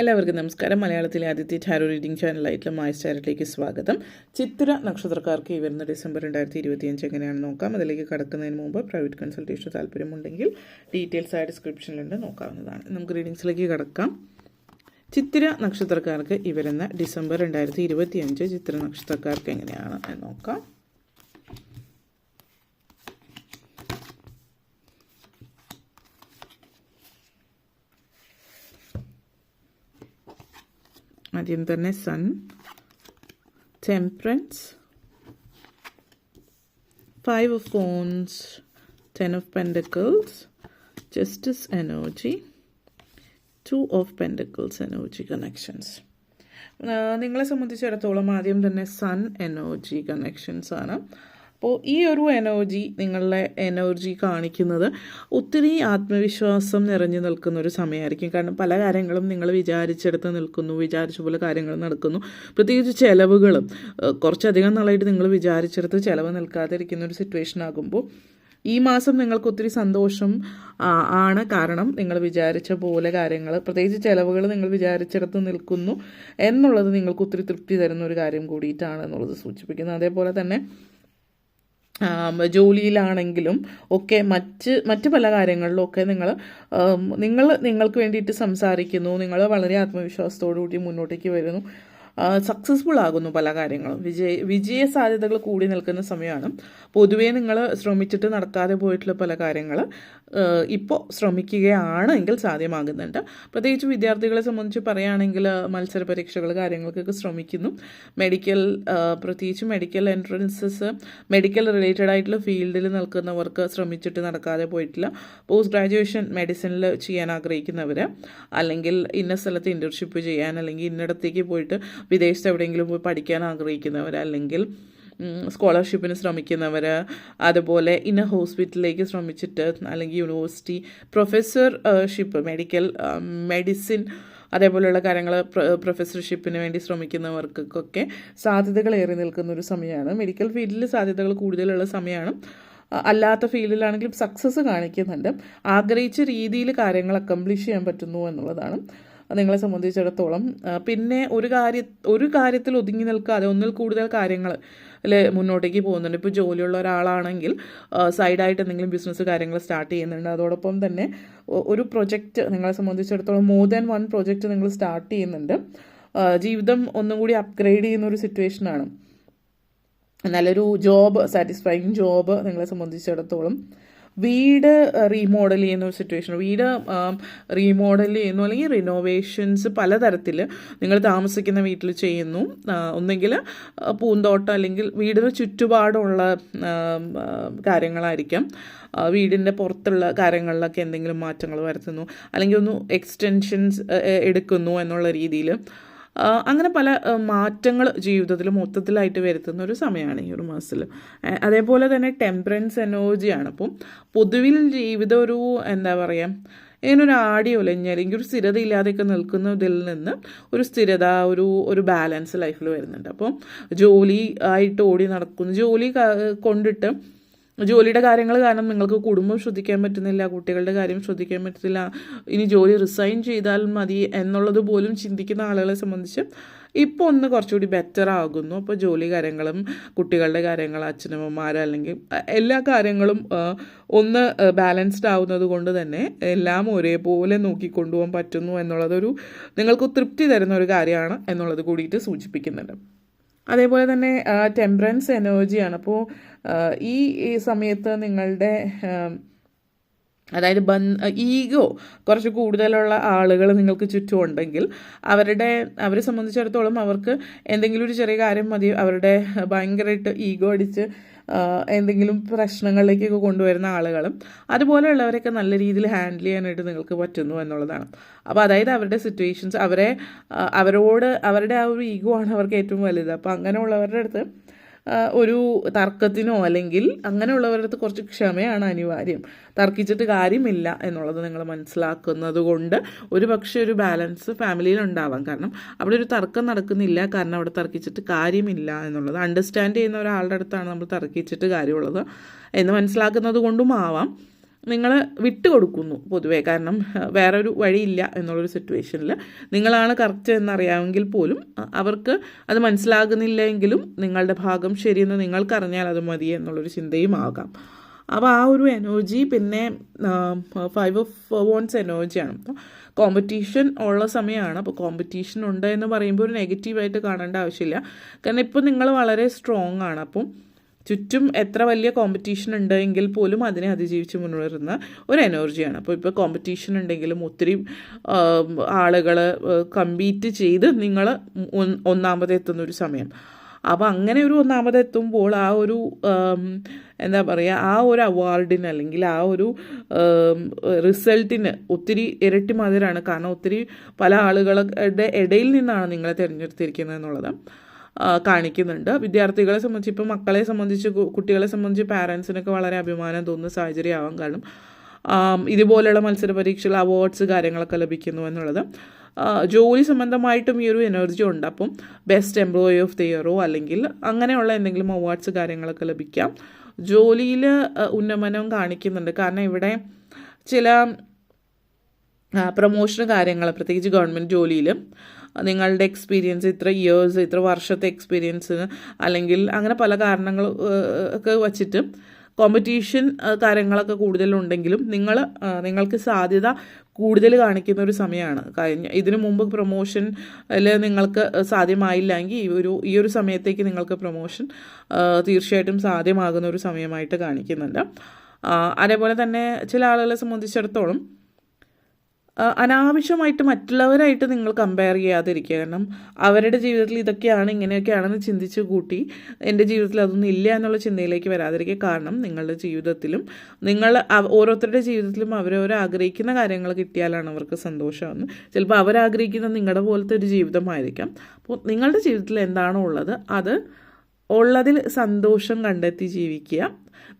എല്ലാവർക്കും നമസ്കാരം. മലയാളത്തിലെ ആദ്യത്തെ ടാരോ റീഡിംഗ് ചാനലായിട്ടുള്ള മായ്സ് ടാരോയിലേക്ക് സ്വാഗതം. ചിത്ര നക്ഷത്രക്കാർക്ക് ഈ വരുന്ന ഡിസംബർ 2025 എങ്ങനെയാണെന്ന് നോക്കാം. അതിലേക്ക് കടക്കുന്നതിന് മുമ്പ് പ്രൈവറ്റ് കൺസൾട്ടേഷൻ താല്പര്യമുണ്ടെങ്കിൽ ഡീറ്റെയിൽസ് ആയ ഡിസ്ക്രിപ്ഷനിലുണ്ട്, നോക്കാവുന്നതാണ്. നമുക്ക് റീഡിങ്സിലേക്ക് കടക്കാം. ചിത്ര നക്ഷത്രക്കാർക്ക് ഈ വരുന്ന ഡിസംബർ 2025 ചിത്ര നക്ഷത്രക്കാർക്ക് എങ്ങനെയാണ് എന്ന് നോക്കാം. ആദ്യം തന്നെ sun, temperance, 5 of Wands, 10 of Pentacles, Justice energy, 2 of Pentacles energy connections. നിങ്ങളെ സംബന്ധിച്ചിടത്തോളം ആദ്യം തന്നെ സൺ എനർജി കണക്ഷൻസ് ആണ്. അപ്പോൾ ഈ ഒരു നിങ്ങളുടെ എനർജി കാണിക്കുന്നത് ഒത്തിരി ആത്മവിശ്വാസം നിറഞ്ഞു നിൽക്കുന്ന ഒരു സമയമായിരിക്കും. കാരണം പല കാര്യങ്ങളും നിങ്ങൾ വിചാരിച്ചെടുത്ത് നിൽക്കുന്നു, വിചാരിച്ച പോലെ കാര്യങ്ങൾ നടക്കുന്നു. പ്രത്യേകിച്ച് ചിലവുകളും കുറച്ചധികം നാളായിട്ട് നിങ്ങൾ വിചാരിച്ചെടുത്ത് ചിലവ് നിൽക്കാതിരിക്കുന്ന ഒരു സിറ്റുവേഷൻ ആകുമ്പോൾ ഈ മാസം നിങ്ങൾക്ക് ഒത്തിരി സന്തോഷം ആണ്. കാരണം നിങ്ങൾ വിചാരിച്ച പോലെ കാര്യങ്ങൾ, പ്രത്യേകിച്ച് ചിലവുകൾ നിങ്ങൾ വിചാരിച്ചിടത്ത് നിൽക്കുന്നു എന്നുള്ളത് നിങ്ങൾക്ക് ഒത്തിരി തൃപ്തി തരുന്ന ഒരു കാര്യം കൂടിയിട്ടാണ് എന്നുള്ളത് സൂചിപ്പിക്കുന്നത്. അതേപോലെ തന്നെ ജോലിയിലാണെങ്കിലും ഒക്കെ മറ്റ് പല കാര്യങ്ങളിലും ഒക്കെ നിങ്ങൾക്ക് വേണ്ടിയിട്ട് സംസാരിക്കുന്നു. നിങ്ങൾ വളരെ ആത്മവിശ്വാസത്തോടു കൂടി മുന്നോട്ടേക്ക് വരുന്നു, സക്സസ്ഫുൾ ആകുന്നു. പല കാര്യങ്ങളും വിജയ സാധ്യതകൾ കൂടി നിൽക്കുന്ന സമയമാണ്. പൊതുവേ നിങ്ങൾ ശ്രമിച്ചിട്ട് നടക്കാതെ പോയിട്ടുള്ള പല കാര്യങ്ങൾ ഇപ്പോൾ ശ്രമിക്കുകയാണെങ്കിൽ സാധ്യമാകുന്നുണ്ട്. പ്രത്യേകിച്ച് വിദ്യാർത്ഥികളെ സംബന്ധിച്ച് പറയുകയാണെങ്കിൽ മത്സര പരീക്ഷകൾ കാര്യങ്ങൾക്കൊക്കെ ശ്രമിക്കുന്നു. പ്രത്യേകിച്ച് മെഡിക്കൽ എൻട്രൻസസ്, മെഡിക്കൽ റിലേറ്റഡ് ആയിട്ടുള്ള ഫീൽഡിൽ നിൽക്കുന്നവർക്ക് ശ്രമിച്ചിട്ട് നടക്കാതെ പോയിട്ടില്ല. പോസ്റ്റ് ഗ്രാജുവേഷൻ മെഡിസിനിൽ ചെയ്യാൻ ആഗ്രഹിക്കുന്നവർ, അല്ലെങ്കിൽ ഇന്ന സ്ഥലത്ത് ഇൻറ്റേൺഷിപ്പ് ചെയ്യാൻ, അല്ലെങ്കിൽ ഇന്നിടത്തേക്ക് പോയിട്ട് വിദേശത്ത് എവിടെയെങ്കിലും പോയി പഠിക്കാൻ ആഗ്രഹിക്കുന്നവർ, അല്ലെങ്കിൽ സ്കോളർഷിപ്പിന് ശ്രമിക്കുന്നവർ, അതുപോലെ ഇന്ന ഹോസ്പിറ്റലിലേക്ക് ശ്രമിച്ചിട്ട്, അല്ലെങ്കിൽ യൂണിവേഴ്സിറ്റി പ്രൊഫസർഷിപ്പ്, മെഡിസിൻ അതേപോലെയുള്ള കാര്യങ്ങൾ പ്രൊഫസർഷിപ്പിന് വേണ്ടി ശ്രമിക്കുന്നവർക്കൊക്കെ സാധ്യതകൾ ഏറി നിൽക്കുന്ന ഒരു സമയമാണ്. മെഡിക്കൽ ഫീൽഡിൽ സാധ്യതകൾ കൂടുതലുള്ള സമയമാണ്. അല്ലാത്ത ഫീൽഡിലാണെങ്കിലും സക്സസ് കാണിക്കുന്നുണ്ട്. ആഗ്രഹിച്ച രീതിയിൽ കാര്യങ്ങൾ അക്കംപ്ലിഷ് ചെയ്യാൻ പറ്റുന്നു എന്നുള്ളതാണ് നിങ്ങളെ സംബന്ധിച്ചിടത്തോളം. പിന്നെ ഒരു കാര്യത്തിൽ ഒതുങ്ങി നിൽക്കാതെ ഒന്നിൽ കൂടുതൽ കാര്യങ്ങൾ മുന്നോട്ടേക്ക് പോകുന്നുണ്ട്. ഇപ്പോൾ ജോലിയുള്ള ഒരാളാണെങ്കിൽ സൈഡായിട്ട് എന്തെങ്കിലും ബിസിനസ് കാര്യങ്ങൾ സ്റ്റാർട്ട് ചെയ്യുന്നുണ്ട്. അതോടൊപ്പം തന്നെ ഒരു പ്രൊജക്റ്റ് നിങ്ങളെ സംബന്ധിച്ചിടത്തോളം മോർ ദാൻ 1 പ്രൊജക്റ്റ് നിങ്ങൾ സ്റ്റാർട്ട് ചെയ്യുന്നുണ്ട്. ജീവിതം ഒന്നും കൂടി അപ്ഗ്രേഡ് ചെയ്യുന്ന ഒരു സിറ്റുവേഷനാണ്. നല്ലൊരു സാറ്റിസ്ഫൈങ് ജോബ് നിങ്ങളെ സംബന്ധിച്ചിടത്തോളം. വീട് റീമോഡൽ ചെയ്യുന്ന ഒരു സിറ്റുവേഷൻ, വീട് റീമോഡൽ ചെയ്യുന്നു, അല്ലെങ്കിൽ റിനോവേഷൻസ് പലതരത്തിൽ നിങ്ങൾ താമസിക്കുന്ന വീട്ടിൽ ചെയ്യുന്നു. ഒന്നെങ്കിൽ പൂന്തോട്ടം, അല്ലെങ്കിൽ വീടിന് ചുറ്റുപാടുള്ള കാര്യങ്ങളായിരിക്കാം. വീടിൻ്റെ പുറത്തുള്ള കാര്യങ്ങളിലൊക്കെ എന്തെങ്കിലും മാറ്റങ്ങൾ വരുത്തുന്നു, അല്ലെങ്കിൽ ഒന്ന് എക്സ്റ്റൻഷൻസ് എടുക്കുന്നു എന്നുള്ള രീതിയിൽ. അങ്ങനെ പല മാറ്റങ്ങൾ ജീവിതത്തിൽ മൊത്തത്തിലായിട്ട് വരുത്തുന്ന ഒരു സമയമാണ് ഈ ഒരു മാസത്തിൽ. അതേപോലെ തന്നെ ടെമ്പറൻസ് എനർജിയാണ്. അപ്പം പൊതുവിൽ ജീവിതം ഒരു ഇങ്ങനൊരു ആടിയോ അല്ലെങ്കിൽ ഒരു സ്ഥിരത ഇല്ലാതെയൊക്കെ നിൽക്കുന്നതിൽ നിന്ന് ഒരു സ്ഥിരത, ഒരു ബാലൻസ് ലൈഫിൽ വരുന്നുണ്ട്. അപ്പം ജോലി ആയിട്ട് ഓടി നടക്കുന്നു, ജോലി കൊണ്ടിട്ട് ജോലിയുടെ കാര്യങ്ങൾ കാരണം നിങ്ങൾക്ക് കുടുംബം ശ്രദ്ധിക്കാൻ പറ്റുന്നില്ല, കുട്ടികളുടെ കാര്യം ശ്രദ്ധിക്കാൻ പറ്റുന്നില്ല, ഇനി ജോലി റിസൈൻ ചെയ്താൽ മതി എന്നുള്ളത് പോലും ചിന്തിക്കുന്ന ആളുകളെ സംബന്ധിച്ച് ഇപ്പോൾ ഒന്ന് കുറച്ചുകൂടി ബെറ്റർ ആകുന്നു. അപ്പോൾ ജോലി കാര്യങ്ങളും കുട്ടികളുടെ കാര്യങ്ങൾ, അച്ഛനമ്മമാർ, അല്ലെങ്കിൽ എല്ലാ കാര്യങ്ങളും ഒന്ന് ബാലൻസ്ഡ് ആവുന്നത് കൊണ്ട് തന്നെ എല്ലാം ഒരേപോലെ നോക്കിക്കൊണ്ടുപോകാൻ പറ്റുന്നു എന്നുള്ളതൊരു നിങ്ങൾക്ക് തൃപ്തി തരുന്ന ഒരു കാര്യമാണ് എന്നുള്ളത് കൂടിയിട്ട് സൂചിപ്പിക്കുന്നുണ്ട്. അതേപോലെ തന്നെ ടെമ്പറൻസ് എനർജിയാണ്. അപ്പോൾ ഈ സമയത്ത് നിങ്ങളുടെ അതായത് ഈഗോ കുറച്ച് കൂടുതലുള്ള ആളുകൾ നിങ്ങൾക്ക് ചുറ്റും ഉണ്ടെങ്കിൽ അവരെ സംബന്ധിച്ചിടത്തോളം അവർക്ക് എന്തെങ്കിലും ഒരു ചെറിയ കാര്യം മതി, അവരുടെ ഭയങ്കരമായിട്ട് ഈഗോ അടിച്ച് എന്തെങ്കിലും പ്രശ്നങ്ങളിലേക്കൊക്കെ കൊണ്ടുവരുന്ന ആളുകളും അതുപോലെയുള്ളവരൊക്കെ നല്ല രീതിയിൽ ഹാൻഡിൽ ചെയ്യാനായിട്ട് നിങ്ങൾക്ക് പറ്റുന്നു എന്നുള്ളതാണ്. അപ്പോൾ അതായത് അവരുടെ സിറ്റുവേഷൻസ്, അവരുടെ ആ ഒരു ഈഗോ ആണ് അവർക്ക് ഏറ്റവും വലുത്. അപ്പോൾ അങ്ങനെയുള്ളവരുടെ അടുത്ത് ഒരു തർക്കത്തിനോ അല്ലെങ്കിൽ അങ്ങനെയുള്ളവരുടെ അടുത്ത് കുറച്ച് ക്ഷമയാണ് അനിവാര്യം. തർക്കിച്ചിട്ട് കാര്യമില്ല എന്നുള്ളത് നിങ്ങൾ മനസ്സിലാക്കുന്നത് കൊണ്ട് ഒരു പക്ഷേ ഒരു ബാലൻസ് ഫാമിലിയിൽ ഉണ്ടാവാം. കാരണം അവിടെ ഒരു തർക്കം നടക്കുന്നില്ല, കാരണം അവിടെ തർക്കിച്ചിട്ട് കാര്യമില്ല എന്നുള്ളത് അണ്ടർസ്റ്റാൻഡ് ചെയ്യുന്ന ഒരാളുടെ അടുത്താണ് നമ്മൾ തർക്കിച്ചിട്ട് കാര്യമുള്ളത് എന്ന് മനസ്സിലാക്കുന്നത് കൊണ്ടും ആവാം. നിങ്ങൾ വിട്ടുകൊടുക്കുന്നു പൊതുവേ. കാരണം വേറൊരു വഴിയില്ല എന്നുള്ളൊരു സിറ്റുവേഷനിൽ നിങ്ങളാണ് കറക്റ്റ് എന്നറിയാമെങ്കിൽ പോലും അവർക്ക് അത് മനസ്സിലാകുന്നില്ലെങ്കിലും നിങ്ങളുടെ ഭാഗം ശരിയെന്ന് നിങ്ങൾക്കറിഞ്ഞാൽ അത് മതി എന്നുള്ളൊരു ചിന്തയും ആകാം. അപ്പോൾ ആ ഒരു എനർജി. പിന്നെ 5 ഓഫ് വോൺസ് എനർജിയാണ്. അപ്പോൾ കോമ്പറ്റീഷൻ ഉള്ള സമയമാണ്. അപ്പോൾ കോമ്പറ്റീഷൻ ഉണ്ട് എന്ന് പറയുമ്പോൾ ഒരു നെഗറ്റീവായിട്ട് കാണേണ്ട ആവശ്യമില്ല. കാരണം ഇപ്പോൾ നിങ്ങൾ വളരെ സ്ട്രോങ് ആണ്. അപ്പം ചുറ്റും എത്ര വലിയ കോമ്പറ്റീഷൻ ഉണ്ടെങ്കിൽ പോലും അതിനെ അതിജീവിച്ച് മുന്നേറുന്ന ഒരു എനർജിയാണ്. അപ്പോൾ ഇപ്പോൾ കോമ്പറ്റീഷൻ ഉണ്ടെങ്കിലും ഒത്തിരി ആളുകൾ കമ്പീറ്റ് ചെയ്ത് നിങ്ങൾ ഒന്നാമതെത്തുന്ന ഒരു സമയം. അപ്പോൾ അങ്ങനെ ഒരു ഒന്നാമതെത്തുമ്പോൾ ആ ഒരു എന്താ പറയുക, ആ ഒരു അവാർഡിന് അല്ലെങ്കിൽ ആ ഒരു റിസൾട്ടിന് ഒത്തിരി ഇരട്ടി മധുരമാണ്. കാരണം ഒത്തിരി പല ആളുകളുടെ ഇടയിൽ നിന്നാണ് നിങ്ങളെ തിരഞ്ഞെടുത്തിരിക്കുന്നത് എന്നുള്ളത് കാണിക്കുന്നുണ്ട്. വിദ്യാർത്ഥികളെ സംബന്ധിച്ച്, ഇപ്പോൾ മക്കളെ സംബന്ധിച്ച്, കുട്ടികളെ സംബന്ധിച്ച് പാരൻസിനൊക്കെ വളരെ അഭിമാനം തോന്നുന്ന സാഹചര്യമാവാം. കാരണം ഇതുപോലെയുള്ള മത്സര പരീക്ഷകൾ, അവാർഡ്സ് കാര്യങ്ങളൊക്കെ ലഭിക്കുന്നു എന്നുള്ളത്. ജോലി സംബന്ധമായിട്ടും ഈ ഒരു എനർജി ഉണ്ട്. അപ്പം ബെസ്റ്റ് എംപ്ലോയി ഓഫ് ദി ഇയറോ അല്ലെങ്കിൽ അങ്ങനെയുള്ള എന്തെങ്കിലും അവാർഡ്സ് കാര്യങ്ങളൊക്കെ ലഭിക്കാം. ജോലിയിൽ ഉന്നമനം കാണിക്കുന്നുണ്ട്. കാരണം ഇവിടെ ചില പ്രൊമോഷൻ കാര്യങ്ങൾ, പ്രത്യേകിച്ച് ഗവൺമെൻറ് ജോലിയിൽ നിങ്ങളുടെ എക്സ്പീരിയൻസ്, ഇത്ര ഇയേഴ്സ്, ഇത്ര വർഷത്തെ എക്സ്പീരിയൻസിന് അല്ലെങ്കിൽ അങ്ങനെ പല കാരണങ്ങൾ ഒക്കെ വച്ചിട്ട് കോമ്പറ്റീഷൻ കാര്യങ്ങളൊക്കെ കൂടുതലുണ്ടെങ്കിലും നിങ്ങൾക്ക് സാധ്യത കൂടുതൽ കാണിക്കുന്ന ഒരു സമയമാണ്. ഇതിനു മുമ്പ് പ്രൊമോഷനിൽ നിങ്ങൾക്ക് സാധ്യമായില്ലെങ്കിൽ ഈ ഒരു സമയത്തേക്ക് നിങ്ങൾക്ക് പ്രൊമോഷൻ തീർച്ചയായിട്ടും സാധ്യമാകുന്ന ഒരു സമയമായിട്ട് കാണിക്കുന്നുണ്ട്. അതേപോലെ തന്നെ ചില ആളുകളെ സംബന്ധിച്ചിടത്തോളം അനാവശ്യമായിട്ട് മറ്റുള്ളവരായിട്ട് നിങ്ങൾ കമ്പയർ ചെയ്യാതിരിക്കുക. കാരണം അവരുടെ ജീവിതത്തിൽ ഇതൊക്കെയാണ് ഇങ്ങനെയൊക്കെയാണെന്ന് ചിന്തിച്ച് കൂട്ടി എൻ്റെ ജീവിതത്തിൽ അതൊന്നും ഇല്ല എന്നുള്ള ചിന്തയിലേക്ക് വരാതിരിക്കുക. കാരണം നിങ്ങളുടെ ജീവിതത്തിലും ഓരോരുത്തരുടെ ജീവിതത്തിലും അവരവർ ആഗ്രഹിക്കുന്ന കാര്യങ്ങൾ കിട്ടിയാലാണ് അവർക്ക് സന്തോഷമെന്ന്. ചിലപ്പോൾ അവരാഗ്രഹിക്കുന്ന നിങ്ങളുടെ പോലത്തെ ഒരു ജീവിതമായിരിക്കാം. അപ്പോൾ നിങ്ങളുടെ ജീവിതത്തിൽ എന്താണോ ഉള്ളത് അത് ഉള്ളതിൽ സന്തോഷം കണ്ടെത്തി ജീവിക്കുക.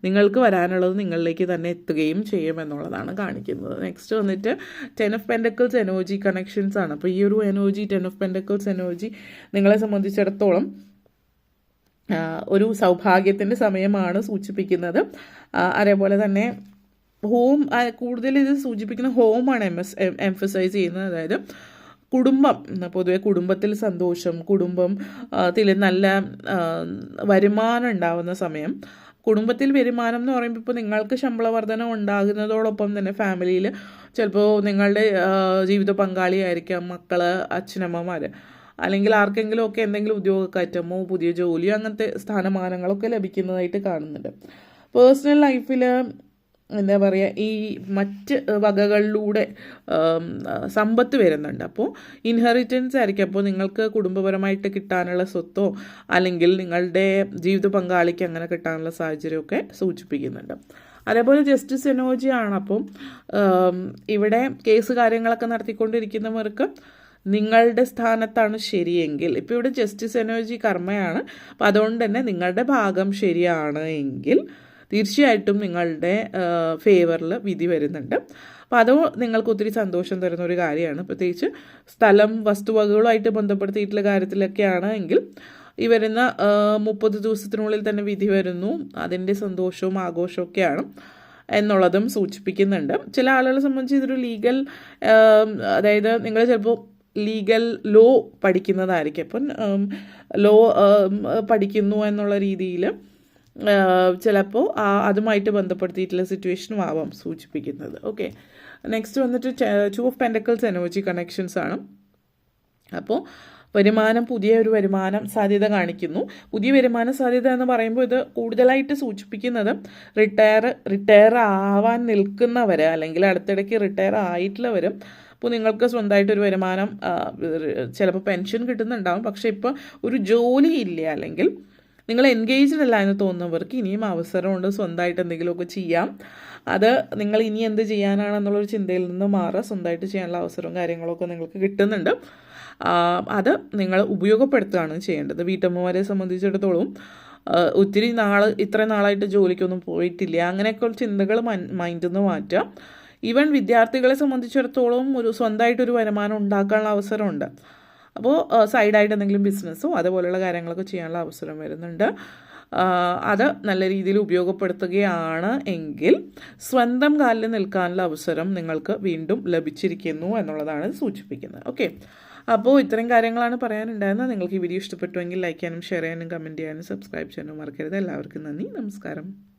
നിങ്ങൾക്ക് വരാനുള്ളത് നിങ്ങളിലേക്ക് തന്നെ എത്തുകയും ചെയ്യുമെന്നുള്ളതാണ് കാണിക്കുന്നത്. നെക്സ്റ്റ് വന്നിട്ട് 10 ഓഫ് പെൻറ്റക്കിൾസ് എനർജി കണക്ഷൻസ് ആണ്. അപ്പോൾ ഈ ഒരു എനർജി 10 ഓഫ് പെൻറ്റക്കിൾസ് എനർജി നിങ്ങളെ സംബന്ധിച്ചിടത്തോളം ഒരു സൗഭാഗ്യത്തിൻ്റെ സമയമാണ് സൂചിപ്പിക്കുന്നത്. അതേപോലെ തന്നെ ഹോം, കൂടുതൽ ഇത് സൂചിപ്പിക്കുന്ന ഹോമാണ് എംഫസൈസ് ചെയ്യുന്നത്. അതായത് കുടുംബം, പൊതുവെ കുടുംബത്തിൽ സന്തോഷം, കുടുംബത്തിൽ നല്ല വരുമാനം ഉണ്ടാവുന്ന സമയം. കുടുംബത്തിൽ വരുമാനം എന്ന് പറയുമ്പോൾ ഇപ്പോൾ നിങ്ങൾക്ക് ശമ്പള വർധന ഉണ്ടാകുന്നതോടൊപ്പം തന്നെ ഫാമിലിയിൽ ചിലപ്പോൾ നിങ്ങളുടെ ജീവിത പങ്കാളിയായിരിക്കാം, മക്കൾ, അച്ഛനമ്മമാർ, അല്ലെങ്കിൽ ആർക്കെങ്കിലും ഒക്കെ എന്തെങ്കിലും ഉദ്യോഗക്കയറ്റമോ പുതിയ ജോലിയോ അങ്ങനത്തെ സ്ഥാനമാനങ്ങളൊക്കെ ലഭിക്കുന്നതായിട്ട് കാണുന്നുണ്ട്. പേഴ്സണൽ ലൈഫിൽ എന്താ പറയുക, ഈ മറ്റ് വകകളിലൂടെ സമ്പത്ത് വരുന്നുണ്ട്. അപ്പോൾ ഇൻഹെറിറ്റൻസ് ആയിരിക്കും. അപ്പോൾ നിങ്ങൾക്ക് കുടുംബപരമായിട്ട് കിട്ടാനുള്ള സ്വത്തോ അല്ലെങ്കിൽ നിങ്ങളുടെ ജീവിത പങ്കാളിക്ക് അങ്ങനെ കിട്ടാനുള്ള സാഹചര്യമൊക്കെ സൂചിപ്പിക്കുന്നുണ്ട്. അതേപോലെ ജസ്റ്റിസ് എനർജി ആണ്. അപ്പം ഇവിടെ കേസ് കാര്യങ്ങളൊക്കെ നടത്തിക്കൊണ്ടിരിക്കുന്നവർക്ക് നിങ്ങളുടെ സ്ഥാനത്താണ് ശരിയെങ്കിൽ, ഇപ്പോൾ ഇവിടെ ജസ്റ്റിസ് എനർജി കർമ്മയാണ്. അപ്പോൾ അതുകൊണ്ട് തന്നെ നിങ്ങളുടെ ഭാഗം ശരിയാണ് എങ്കിൽ തീർച്ചയായിട്ടും നിങ്ങളുടെ ഫേവറിൽ വിധി വരുന്നുണ്ട്. അപ്പോൾ അത് നിങ്ങൾക്ക് ഒത്തിരി സന്തോഷം തരുന്ന ഒരു കാര്യമാണ്. പ്രത്യേകിച്ച് സ്ഥലം, വസ്തുവകകളുമായിട്ട് ബന്ധപ്പെടുത്തിയിട്ടുള്ള കാര്യത്തിലൊക്കെയാണ് എങ്കിൽ ഈ വരുന്ന 30 ദിവസത്തിനുള്ളിൽ തന്നെ വിധി വരുന്നു. അതിൻ്റെ സന്തോഷവും ആഘോഷവും ഒക്കെയാണ് എന്നുള്ളതും സൂചിപ്പിക്കുന്നുണ്ട്. ചില ആളുകളെ സംബന്ധിച്ച് ഇതൊരു ലീഗൽ, അതായത് നിങ്ങൾ ചിലപ്പോൾ ലീഗൽ ലോ പഠിക്കുന്നതായിരിക്കും. അപ്പം ലോ പഠിക്കുന്നു എന്നുള്ള രീതിയിൽ ചിലപ്പോൾ അതുമായിട്ട് ബന്ധപ്പെടുത്തിയിട്ടുള്ള സിറ്റുവേഷനും ആവാം സൂചിപ്പിക്കുന്നത്. ഓക്കെ, നെക്സ്റ്റ് വന്നിട്ട് 2 ഓഫ് പെൻറ്റക്കിൾസ് എനർജി കണക്ഷൻസ് ആണ്. അപ്പോൾ പുതിയ ഒരു വരുമാനം സാധ്യത കാണിക്കുന്നു. പുതിയ വരുമാന സാധ്യത എന്ന് പറയുമ്പോൾ ഇത് കൂടുതലായിട്ട് സൂചിപ്പിക്കുന്നത് റിട്ടയർ ആവാൻ നിൽക്കുന്നവർ അല്ലെങ്കിൽ അടുത്തിടയ്ക്ക് റിട്ടയർ ആയിട്ടുള്ളവരും. അപ്പോൾ നിങ്ങൾക്ക് സ്വന്തമായിട്ടൊരു വരുമാനം, ചിലപ്പോൾ പെൻഷൻ കിട്ടുന്നുണ്ടാവും, പക്ഷേ ഇപ്പോൾ ഒരു ജോലി ഇല്ല അല്ലെങ്കിൽ നിങ്ങൾ എൻഗേജ്ഡ് അല്ല എന്ന് തോന്നുന്നവർക്ക് ഇനിയും അവസരമുണ്ട്. സ്വന്തമായിട്ട് എന്തെങ്കിലുമൊക്കെ ചെയ്യാം. അത് നിങ്ങൾ ഇനി എന്ത് ചെയ്യാനാണെന്നുള്ളൊരു ചിന്തയിൽ നിന്ന് മാറുക. സ്വന്തമായിട്ട് ചെയ്യാനുള്ള അവസരവും കാര്യങ്ങളൊക്കെ നിങ്ങൾക്ക് കിട്ടുന്നുണ്ട്. അത് നിങ്ങൾ ഉപയോഗപ്പെടുത്തുകയാണ് ചെയ്യേണ്ടത്. വീട്ടമ്മമാരെ സംബന്ധിച്ചിടത്തോളം ഇത്ര നാളായിട്ട് ജോലിക്കൊന്നും പോയിട്ടില്ല, അങ്ങനെയൊക്കെ ചിന്തകൾ മൈൻഡിൽ നിന്ന് മാറ്റുക. ഈവൻ വിദ്യാർത്ഥികളെ സംബന്ധിച്ചിടത്തോളം സ്വന്തമായിട്ടൊരു വരുമാനം ഉണ്ടാക്കാനുള്ള അവസരമുണ്ട്. അപ്പോൾ സൈഡായിട്ട് എന്തെങ്കിലും ബിസിനസ്സോ അതുപോലെയുള്ള കാര്യങ്ങളൊക്കെ ചെയ്യാനുള്ള അവസരം വരുന്നുണ്ട്. അത് നല്ല രീതിയിൽ ഉപയോഗപ്പെടുത്തുകയാണ് എങ്കിൽ സ്വന്തം കാലിൽ നിൽക്കാനുള്ള അവസരം നിങ്ങൾക്ക് വീണ്ടും ലഭിച്ചിരിക്കുന്നു എന്നുള്ളതാണ് സൂചിപ്പിക്കുന്നത്. ഓക്കെ, അപ്പോൾ ഇത്തരം കാര്യങ്ങളാണ് പറയാനുണ്ടായിരുന്നത്. നിങ്ങൾക്ക് ഈ വീഡിയോ ഇഷ്ടപ്പെട്ടുവെങ്കിൽ ലൈക്ക് ചെയ്യാനും ഷെയർ ചെയ്യാനും കമൻറ്റ് ചെയ്യാനും സബ്സ്ക്രൈബ് ചെയ്യാനും മറക്കരുത്. എല്ലാവർക്കും നന്ദി, നമസ്കാരം.